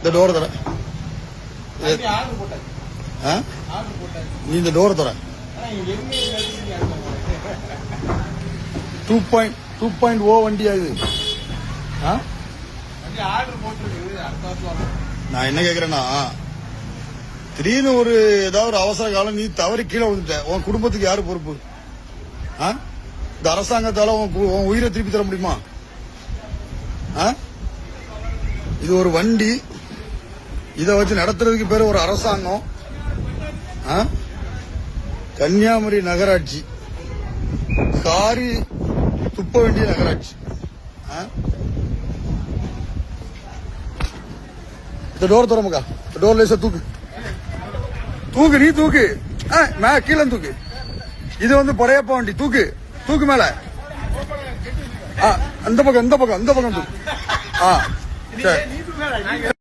இந்த டோர் தர நீ இந்த டோர் தர 2.0 வண்டியா இது? நான் என்ன கேக்குறேன்னா, திடீர்னு ஒரு ஏதாவது ஒரு அவசர காலம் நீ தவறி கீழே விழுந்துட்ட, உன் குடும்பத்துக்கு யாரு பொறுப்பு? இந்த அரசாங்கத்தால உன் உயிரை திருப்பி தர முடியுமா? இது ஒரு வண்டி, இதை வச்சு நடத்துறதுக்கு பேரு ஒரு அரசாங்கம். கன்னியாகுமரி நகராட்சி காரி துப்ப வேண்டிய நகராட்சி. இந்த டோர் திறமுக்கா, டோர் லேசா தூக்கு தூக்கு, நீ தூக்கு, கீழே தூக்கு. இது வந்து படையப்ப வண்டி, தூக்கு தூக்கு மேல. அந்த பக்கம் தூக்கு. சரி.